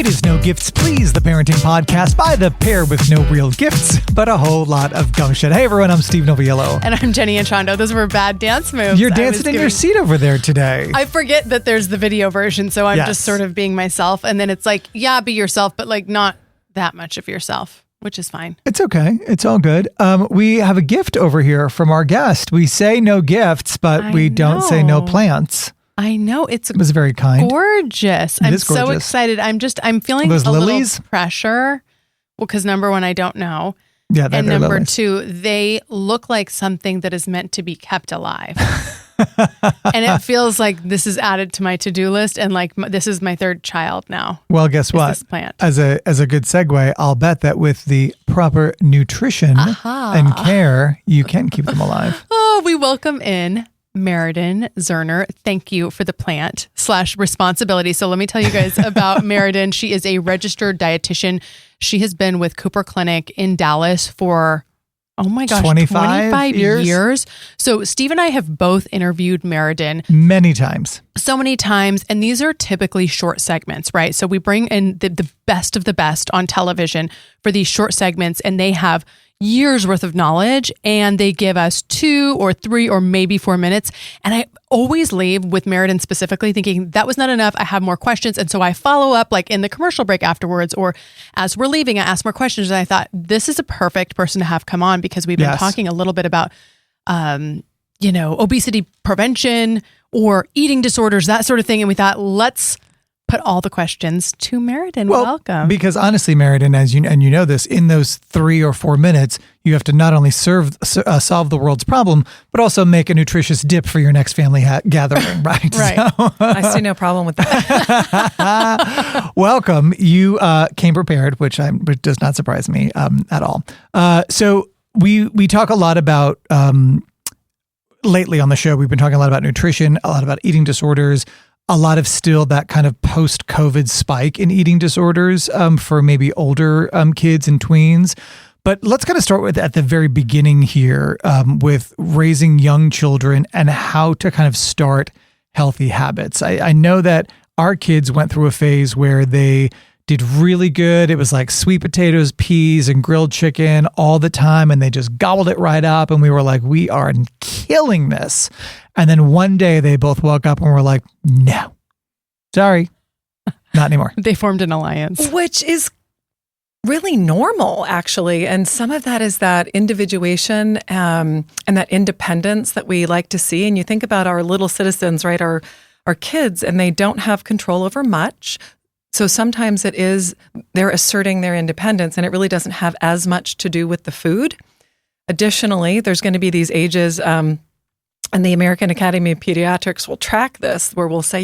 It is No Gifts Please, the parenting podcast by the pair with no real gifts, but a whole lot of gumption. Hey everyone, I'm Steve Noviello. And I'm Jenny Anchondo. Those were bad dance moves. You're dancing in your seat over there today. I forget that there's the video version, so I'm just sort of being myself. And then it's like, yeah, be yourself, but like not that much of yourself, which is fine. It's okay. It's all good. We have a gift over here from our guest. We say no gifts, but we don't say no plants. I know. It was very kind. Gorgeous. I'm so excited. I'm feeling those a lilies? Little pressure. Well, because number one, I don't know. Yeah, and number lilies. Two, they look like something that is meant to be kept alive. And it feels like this is added to my to-do list, and like this is my third child now. Well, guess what? This plant. As a good segue, I'll bet that with the proper nutrition and care, you can keep them alive. Oh, we welcome in Meriden Zerner. Thank you for the plant / responsibility. So let me tell you guys about Meriden. She is a registered dietitian. She has been with Cooper Clinic in Dallas for, oh my gosh, 25 years. So Steve and I have both interviewed Meriden many times. So many times. And these are typically short segments, right? So we bring in the best of the best on television for these short segments, and they have years worth of knowledge, and they give us 2 or 3 or maybe 4 minutes. And I always leave with Meriden specifically thinking that was not enough. I have more questions. And so I follow up like in the commercial break afterwards, or as we're leaving, I ask more questions. And I thought this is a perfect person to have come on, because we've been talking a little bit about, obesity prevention or eating disorders, that sort of thing. And we thought, let's put all the questions to Meriden. Well, welcome. Because honestly, Meriden, and you know this, in those 3 or 4 minutes, you have to not only solve the world's problem, but also make a nutritious dip for your next family gathering, right? Right. So, I see no problem with that. Welcome. You came prepared, which does not surprise me at all. So we talk a lot about, lately on the show, we've been talking a lot about nutrition, a lot about eating disorders, a lot of still that kind of post-COVID spike in eating disorders for maybe older kids and tweens. But let's kind of start with at the very beginning here with raising young children and how to kind of start healthy habits. I know that our kids went through a phase where they did really good. It was like sweet potatoes, peas, and grilled chicken all the time, and they just gobbled it right up. And we were like, we are killing this. And then one day they both woke up and were like, no, sorry, not anymore. They formed an alliance. Which is really normal, actually. And some of that is that individuation and that independence that we like to see. And you think about our little citizens, right? Our kids, and they don't have control over much. So sometimes they're asserting their independence, and it really doesn't have as much to do with the food. Additionally, there's going to be these ages, and the American Academy of Pediatrics will track this, where we'll say,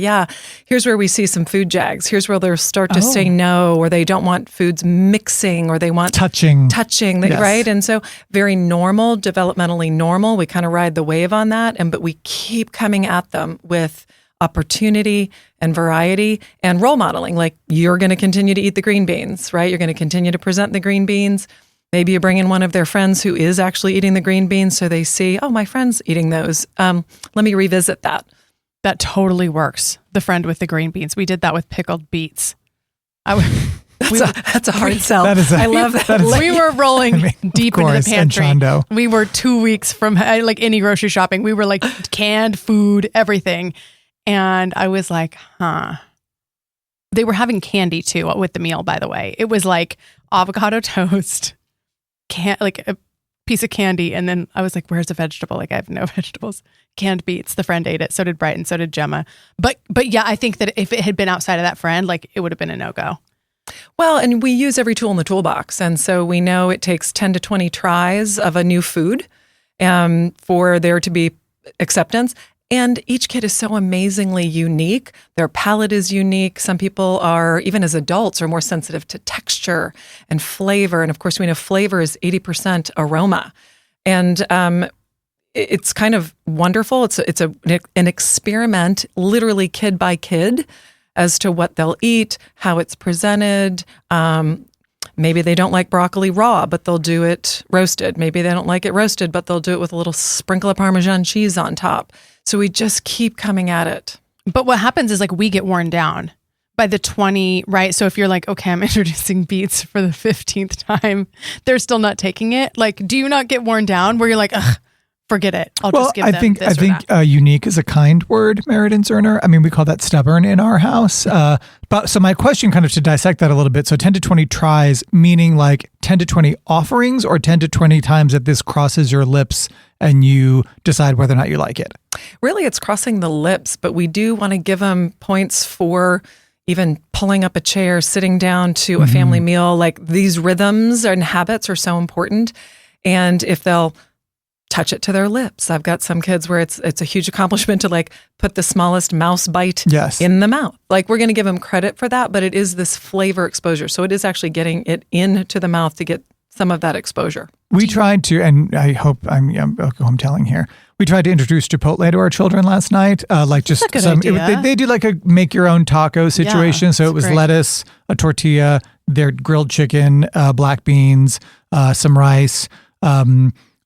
here's where we see some food jags. Here's where they'll start to say no, or they don't want foods mixing, or they want touching, yes. Right? And so very normal, developmentally normal. We kind of ride the wave on that, but we keep coming at them with opportunity and variety and role modeling. Like, you're going to continue to eat the green beans, right? You're going to continue to present the green beans. Maybe you bring in one of their friends who is actually eating the green beans, so they see, oh, my friend's eating those. Let me revisit that. That totally works. The friend with the green beans. We did that with pickled beets. That's a hard sell. I love that. We were rolling deep into the pantry. We were 2 weeks from like any grocery shopping. We were like canned food, everything. And I was like, They were having candy too with the meal, by the way. It was like avocado toast, like a piece of candy. And then I was like, where's the vegetable? Like, I have no vegetables. Canned beets. The friend ate it. So did Brighton. So did Gemma. But yeah, I think that if it had been outside of that friend, like, it would have been a no-go. Well, and we use every tool in the toolbox. And so we know it takes 10 to 20 tries of a new food for there to be acceptance. And each kid is so amazingly unique. Their palate is unique. Some people are, even as adults, are more sensitive to texture and flavor. And of course, we know flavor is 80% aroma. And it's kind of wonderful. It's an experiment, literally kid by kid, as to what they'll eat, how it's presented. Maybe they don't like broccoli raw, but they'll do it roasted. Maybe they don't like it roasted, but they'll do it with a little sprinkle of Parmesan cheese on top. So we just keep coming at it. But what happens is, like, we get worn down. by the 20, right? So if you're like, okay, I'm introducing beets for the 15th time, they're still not taking it. Like, do you not get worn down where you're like, ugh, forget it. I'll just give them this I think unique is a kind word, Meriden Zerner. I mean, we call that stubborn in our house. But so my question, kind of to dissect that a little bit. So 10 to 20 tries, meaning like 10 to 20 offerings, or 10 to 20 times that this crosses your lips and you decide whether or not you like it? Really, it's crossing the lips, but we do want to give them points for even pulling up a chair, sitting down to a family meal. Like, these rhythms and habits are so important. And if they'll touch it to their lips. I've got some kids where it's a huge accomplishment to like put the smallest mouse bite in the mouth. Like, we're going to give them credit for that, but it is this flavor exposure. So it is actually getting it into the mouth to get some of that exposure. We tried to, and I hope I'm telling here, we tried to introduce Chipotle to our children last night. Like, just some, they do like a make your own taco situation. So it was great. Lettuce, a tortilla, their grilled chicken, black beans, some rice.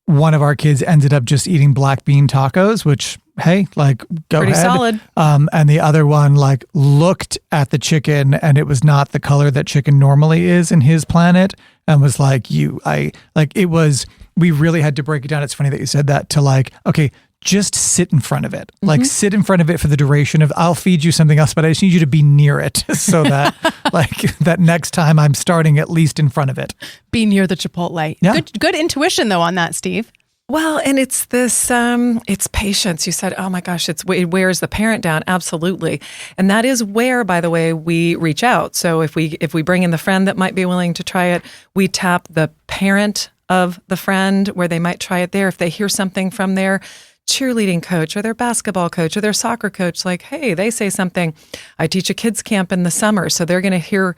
One of our kids ended up just eating black bean tacos, which, hey, like, go pretty ahead. Solid. And the other one like looked at the chicken and it was not the color that chicken normally is in his planet, and was like, we really had to break it down. It's funny that you said that, to like, okay, just sit in front of it. Like, sit in front of it for the duration of, I'll feed you something else, but I just need you to be near it so that like that next time I'm starting at least in front of it. Be near the Chipotle. Yeah. Good intuition though on that, Steve. Well, and it's this, it's patience. You said, oh my gosh, it wears the parent down. Absolutely. And that is where, by the way, we reach out. So if we bring in the friend that might be willing to try it, we tap the parent of the friend where they might try it there. If they hear something from their cheerleading coach or their basketball coach or their soccer coach, like, hey, they say something. I teach a kids camp in the summer, so they're going to hear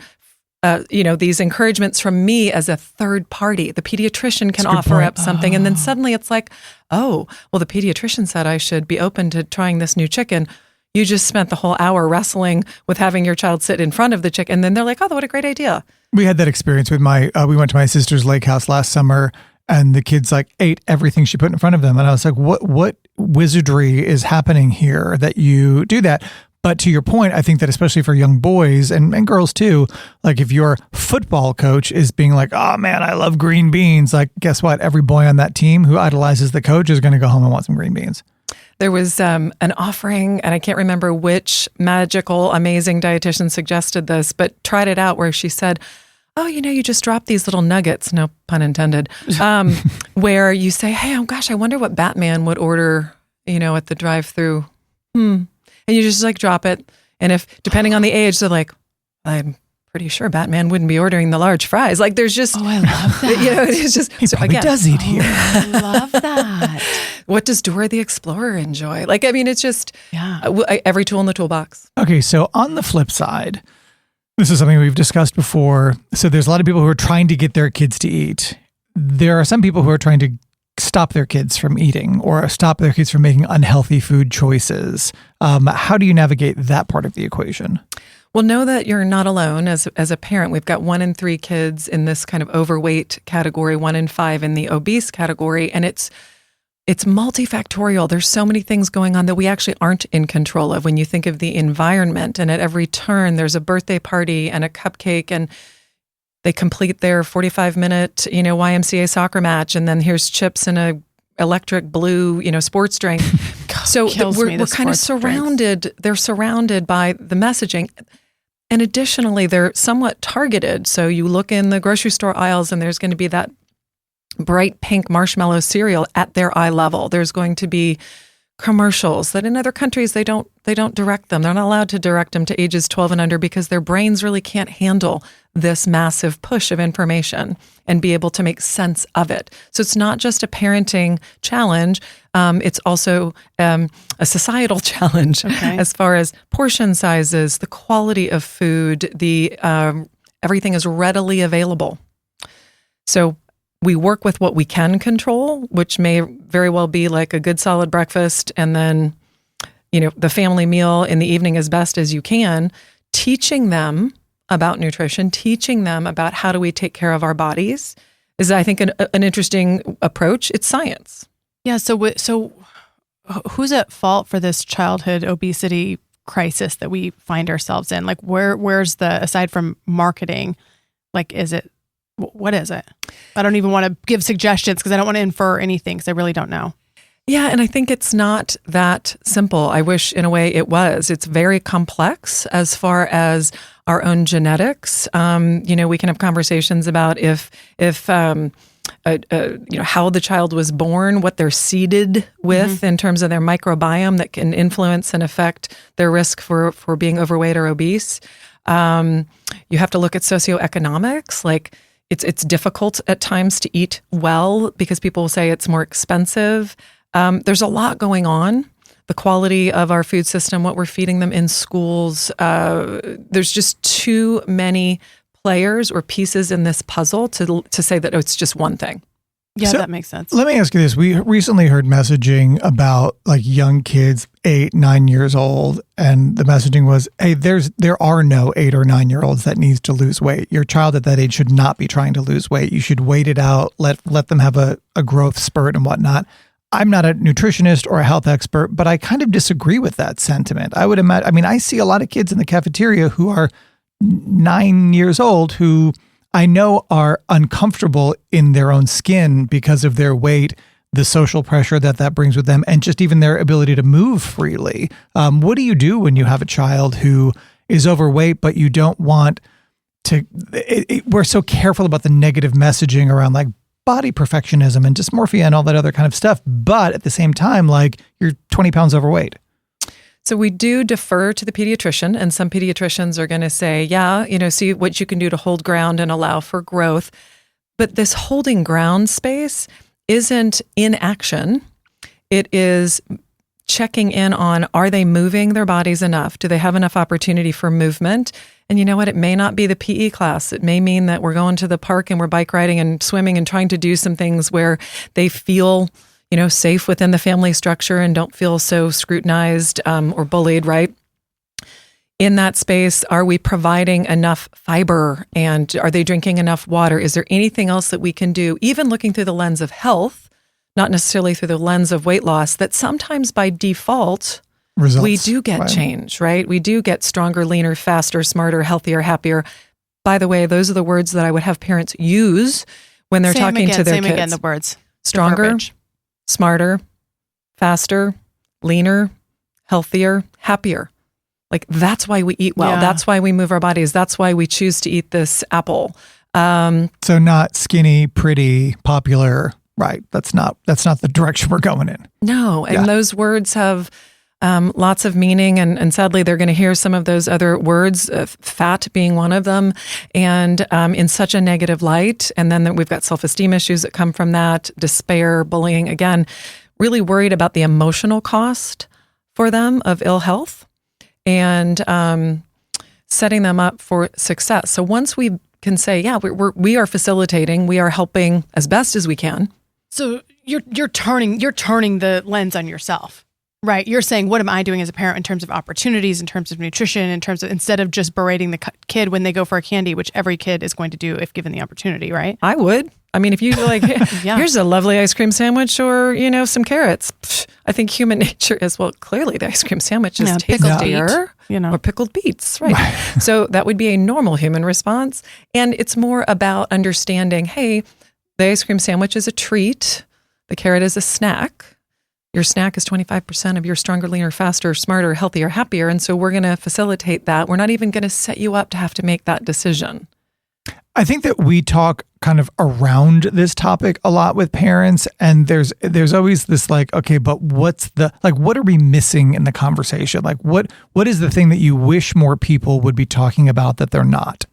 these encouragements from me as a third party. The pediatrician can offer up something. And then suddenly it's like, oh, well, the pediatrician said I should be open to trying this new chicken. You just spent the whole hour wrestling with having your child sit in front of the chicken. And then they're like, oh, what a great idea. We had that experience with we went to my sister's lake house last summer, and the kids like ate everything she put in front of them. And I was like, what wizardry is happening here that you do that? But to your point, I think that especially for young boys and girls too, like if your football coach is being like, oh man, I love green beans. Like, guess what? Every boy on that team who idolizes the coach is going to go home and want some green beans. There was an offering, and I can't remember which magical, amazing dietitian suggested this, but tried it out, where she said, oh, you just drop these little nuggets, no pun intended, where you say, hey, oh gosh, I wonder what Batman would order, at the drive-through. And you just like drop it. And if, depending on the age, they're like, I'm pretty sure Batman wouldn't be ordering the large fries. Like, there's just, oh, I love that. It's just, he probably does eat here. I love that. What does Dora the Explorer enjoy? Like, I mean, it's just every tool in the toolbox. Okay. So on the flip side, this is something we've discussed before. So there's a lot of people who are trying to get their kids to eat. There are some people who are trying to stop their kids from eating or stop their kids from making unhealthy food choices. How do you navigate that part of the equation? Well, know that you're not alone as a parent. We've got 1 in 3 kids in this kind of overweight category, 1 in 5 in the obese category. And it's multifactorial. There's so many things going on that we actually aren't in control of when you think of the environment. And at every turn, there's a birthday party and a cupcake, and they complete their 45-minute, YMCA soccer match, and then here's chips and a electric blue, sports drink. So we're kind of surrounded. Drinks. They're surrounded by the messaging, and additionally, they're somewhat targeted. So you look in the grocery store aisles, and there's going to be that bright pink marshmallow cereal at their eye level. There's going to be commercials that in other countries they don't direct them. They're not allowed to direct them to ages 12 and under because their brains really can't handle this massive push of information and be able to make sense of it. So it's not just a parenting challenge. It's also a societal challenge as far as portion sizes, the quality of food, everything is readily available. So we work with what we can control, which may very well be like a good solid breakfast and then, the family meal in the evening as best as you can, teaching them about nutrition, teaching them about how do we take care of our bodies is, I think, an interesting approach. It's science. Yeah. So who's at fault for this childhood obesity crisis that we find ourselves in? Like where's the, aside from marketing, like what is it? I don't even want to give suggestions because I don't want to infer anything because I really don't know. Yeah, and I think it's not that simple. I wish in a way it was. It's very complex as far as our own genetics. We can have conversations about if how the child was born, what they're seeded with in terms of their microbiome that can influence and affect their risk for being overweight or obese. You have to look at socioeconomics, like it's difficult at times to eat well because people will say it's more expensive. There's a lot going on. The quality of our food system, what we're feeding them in schools. There's just too many players or pieces in this puzzle to say that it's just one thing. Yeah, so that makes sense. Let me ask you this. We recently heard messaging about like young kids, 8, 9 years old. And the messaging was, hey, there are no 8 or 9 year olds that needs to lose weight. Your child at that age should not be trying to lose weight. You should wait it out, let them have a growth spurt and whatnot. I'm not a nutritionist or a health expert, but I kind of disagree with that sentiment. I would imagine, I see a lot of kids in the cafeteria who are 9 years old who I know are uncomfortable in their own skin because of their weight, the social pressure that brings with them, and just even their ability to move freely. What do you do when you have a child who is overweight, but you don't want to, we're so careful about the negative messaging around like body perfectionism and dysmorphia and all that other kind of stuff. But at the same time, like you're 20 pounds overweight. So we do defer to the pediatrician, and some pediatricians are going to say, see what you can do to hold ground and allow for growth. But this holding ground space isn't inaction. It is checking in on, are they moving their bodies enough? Do they have enough opportunity for movement? And you know what? It may not be the PE class. It may mean that we're going to the park and we're bike riding and swimming and trying to do some things where they feel safe within the family structure and don't feel so scrutinized or bullied, right? In that space, are we providing enough fiber and are they drinking enough water? Is there anything else that we can do, even looking through the lens of health, not necessarily through the lens of weight loss, that sometimes by default, results, we do get change, right? We do get stronger, leaner, faster, smarter, healthier, happier. By the way, those are the words that I would have parents use when they're talking to their kids. Same again, the words. Stronger, smarter, faster, leaner, healthier, happier. Like that's why we eat well. Yeah. That's why we move our bodies. That's why we choose to eat this apple. So not skinny, pretty, popular, right? That's not the direction we're going in. No, and those words have lots of meaning, and sadly, they're going to hear some of those other words, fat being one of them, and in such a negative light. And then we've got self-esteem issues that come from that, despair, bullying. Again, really worried about the emotional cost for them of ill health and setting them up for success. So once we can say, we are facilitating, we are helping as best as we can. So you're turning the lens on yourself. Right. You're saying, what am I doing as a parent in terms of opportunities, in terms of nutrition, in terms of, instead of just berating the kid when they go for a candy, which every kid is going to do if given the opportunity, right? I would. If you like, here's a lovely ice cream sandwich or, some carrots. I think human nature is, well, clearly the ice cream sandwich is tastier, or pickled beets, right? So that would be a normal human response. And it's more about understanding, hey, the ice cream sandwich is a treat. The carrot is a snack. Your snack is 25% of your stronger, leaner, faster, smarter, healthier, happier. And so we're going to facilitate that. We're not even going to set you up to have to make that decision. I think that we talk kind of around this topic a lot with parents, and there's always this like, okay, but what are we missing in the conversation? Like what is the thing that you wish more people would be talking about that they're not?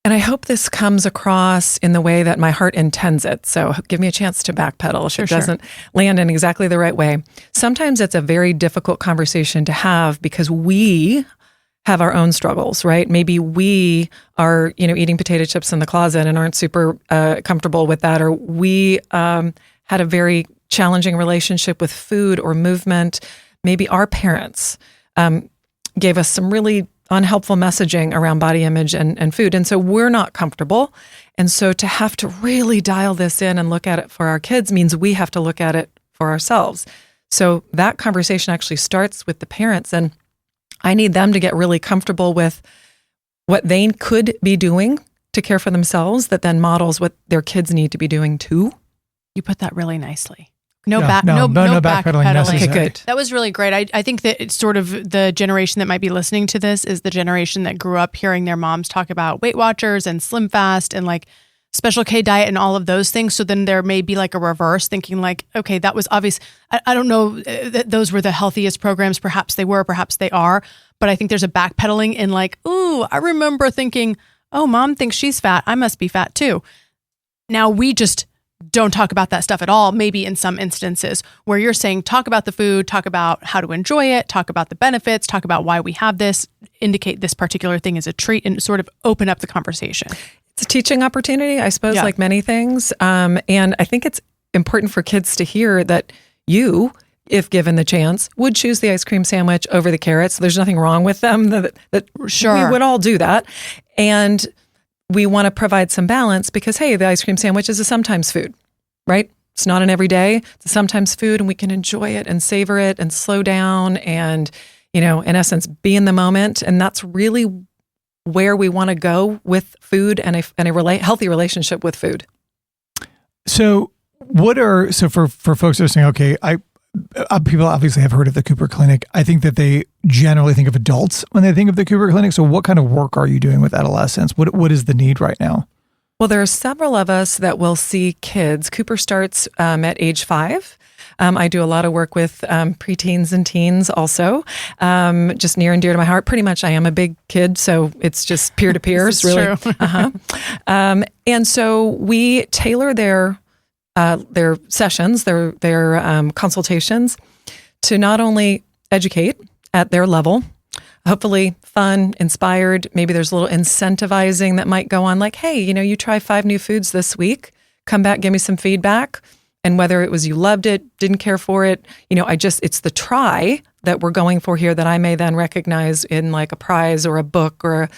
And I hope this comes across in the way that my heart intends it. So give me a chance to backpedal if it doesn't land in exactly the right way. Sometimes it's a very difficult conversation to have because we have our own struggles, right? Maybe we are, eating potato chips in the closet and aren't super comfortable with that, or we had a very challenging relationship with food or movement. Maybe our parents gave us some really unhelpful messaging around body image and food. And so we're not comfortable. And so to have to really dial this in and look at it for our kids means we have to look at it for ourselves. So that conversation actually starts with the parents. And I need them to get really comfortable with what they could be doing to care for themselves that then models what their kids need to be doing too. You put that really nicely. No backpedaling necessary. Okay, good. That was really great. I think that it's sort of the generation that might be listening to this is the generation that grew up hearing their moms talk about Weight Watchers and Slim Fast and like Special K diet and all of those things. So then there may be like a reverse thinking like, okay, that was obvious. I don't know that those were the healthiest programs. Perhaps they were, perhaps they are. But I think there's a backpedaling in like, ooh, I remember thinking, oh, mom thinks she's fat. I must be fat too. Now we just don't talk about that stuff at all, maybe in some instances where you're saying, talk about the food, talk about how to enjoy it, talk about the benefits, talk about why we have this, indicate this particular thing as a treat, and sort of open up the conversation. It's a teaching opportunity, I suppose, like many things. And I think it's important for kids to hear that you, if given the chance, would choose the ice cream sandwich over the carrots. There's nothing wrong with them, that sure. We would all do that. And we want to provide some balance because, hey, the ice cream sandwich is a sometimes food, right? It's not an everyday, it's a sometimes food, and we can enjoy it and savor it and slow down and, in essence, be in the moment. And that's really where we want to go with food and a healthy relationship with food. So for folks that are saying, okay, people obviously have heard of the Cooper Clinic. I think that they generally think of adults when they think of the Cooper Clinic. So what kind of work are you doing with adolescents? What is the need right now? Well, there are several of us that will see kids. Cooper starts at age 5. I do a lot of work with preteens and teens also, just near and dear to my heart. Pretty much I am a big kid, so it's just peer-to-peer. This is really true. And so we tailor their sessions, their consultations to not only educate at their level, hopefully fun, inspired. Maybe there's a little incentivizing that might go on like, hey, you try 5 new foods this week, come back, give me some feedback. And whether it was you loved it, didn't care for it, it's the try that we're going for here that I may then recognize in like a prize or a book or a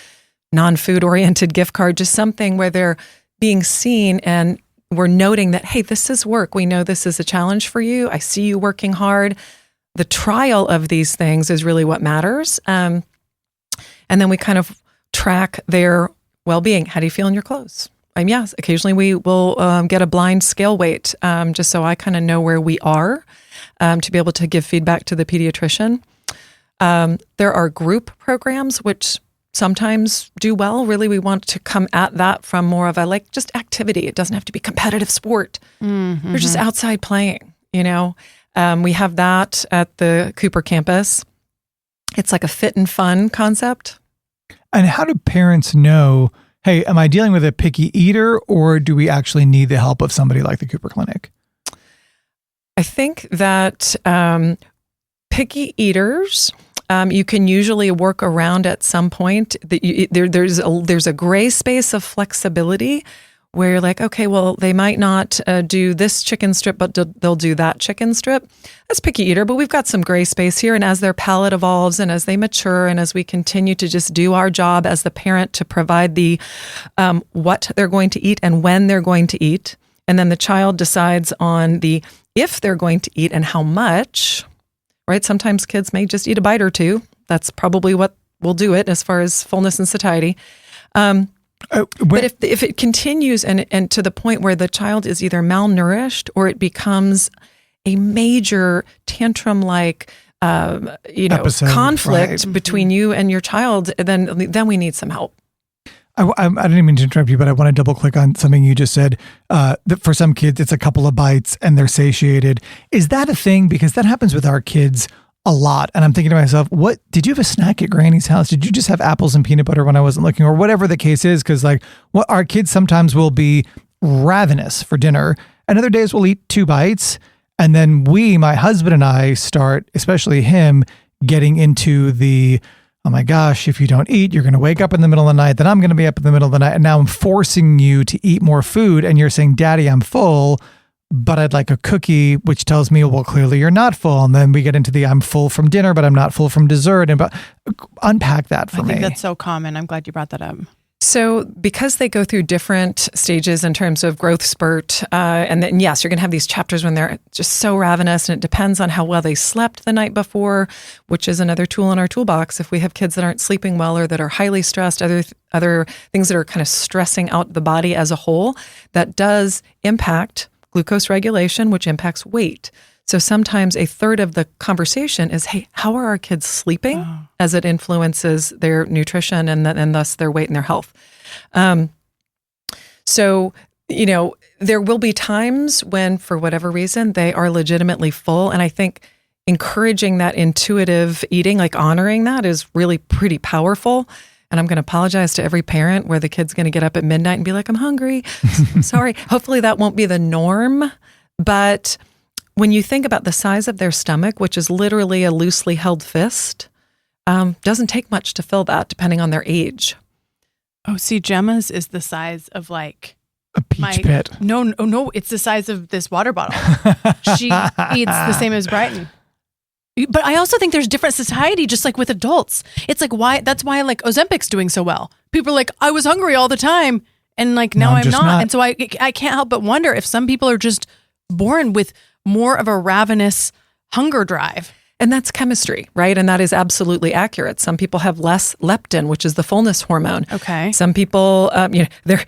non-food oriented gift card, just something where they're being seen and we're noting that, hey, this is work. We know this is a challenge for you. I see you working hard. The trial of these things is really what matters. And then we kind of track their well-being. How do you feel in your clothes? Yes, occasionally we will get a blind scale weight just so I kind of know where we are to be able to give feedback to the pediatrician. There are group programs which sometimes do well. Really, we want to come at that from more of a just activity. It doesn't have to be competitive sport. You're just outside playing, We have that at the Cooper campus. It's like a fit and fun concept. And how do parents know, hey, am I dealing with a picky eater or do we actually need the help of somebody like the Cooper Clinic? I think that picky eaters, you can usually work around at some point. There's a gray space of flexibility where you're like, okay, well, they might not do this chicken strip, but they'll do that chicken strip. That's picky eater, but we've got some gray space here. And as their palate evolves and as they mature and as we continue to just do our job as the parent to provide the what they're going to eat and when they're going to eat, and then the child decides on the if they're going to eat and how much, right? Sometimes kids may just eat a bite or two. That's probably what will do it as far as fullness and satiety. But if it continues and to the point where the child is either malnourished or it becomes a major tantrum-like episode, conflict between you and your child, then we need some help. I didn't mean to interrupt you, but I want to double click on something you just said. That for some kids, it's a couple of bites and they're satiated. Is that a thing? Because that happens with our kids a lot. And I'm thinking to myself, what did you have a snack at Granny's house? Did you just have apples and peanut butter when I wasn't looking, or whatever the case is? Because what our kids sometimes will be ravenous for dinner, and other days we'll eat 2 bites. And then my husband and I start, especially him, getting into the, oh my gosh, if you don't eat, you're going to wake up in the middle of the night. Then I'm going to be up in the middle of the night. And now I'm forcing you to eat more food. And you're saying, Daddy, I'm full, but I'd like a cookie, which tells me, well, clearly you're not full. And then we get into the I'm full from dinner, but I'm not full from dessert. And unpack that for me. I think that's so common. I'm glad you brought that up. So because they go through different stages in terms of growth spurt, and then, yes, you're going to have these chapters when they're just so ravenous, and it depends on how well they slept the night before, which is another tool in our toolbox. If we have kids that aren't sleeping well or that are highly stressed, other things that are kind of stressing out the body as a whole, that does impact glucose regulation, which impacts weight. So sometimes a third of the conversation is, hey, how are our kids sleeping, as it influences their nutrition and thus their weight and their health. So, there will be times when, for whatever reason, they are legitimately full. And I think encouraging that intuitive eating, like honoring that, is really pretty powerful. And I'm going to apologize to every parent where the kid's going to get up at midnight and be like, I'm hungry. I'm sorry. Hopefully that won't be the norm. But when you think about the size of their stomach, which is literally a loosely held fist, doesn't take much to fill that, depending on their age. Oh, see, Gemma's is the size of like a peach pit. No, it's the size of this water bottle. She eats the same as Brighton. But I also think there's different society, just like with adults. It's like that's why like Ozempic's doing so well. People are like, I was hungry all the time, and like now I'm not. And so I can't help but wonder if some people are just born with more of a ravenous hunger drive. And that's chemistry, right? And that is absolutely accurate. Some people have less leptin, which is the fullness hormone. Okay. Some people, the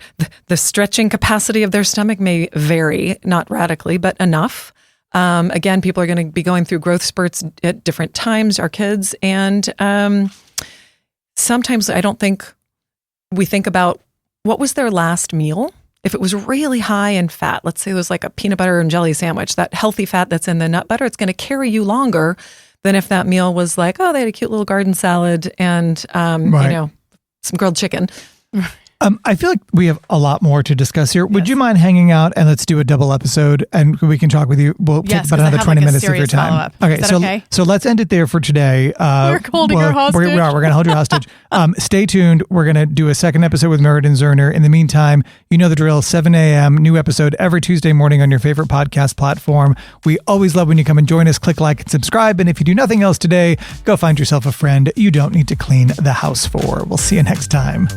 stretching capacity of their stomach may vary, not radically, but enough. Again, people are going to be going through growth spurts at different times, our kids. And sometimes I don't think we think about what was their last meal. If it was really high in fat, let's say it was like a peanut butter and jelly sandwich, that healthy fat that's in the nut butter, it's going to carry you longer than if that meal was like, oh, they had a cute little garden salad and, some grilled chicken. I feel like we have a lot more to discuss here. Would you mind hanging out and let's do a double episode and we can talk with you? We'll take about another 20 minutes of your time. Okay, so let's end it there for today. We're holding her hostage. We're going to hold you hostage. Stay tuned. We're going to do a second episode with Meriden Zerner. In the meantime, you know the drill, 7 a.m., new episode every Tuesday morning on your favorite podcast platform. We always love when you come and join us. Click like and subscribe. And if you do nothing else today, go find yourself a friend you don't need to clean the house for. We'll see you next time.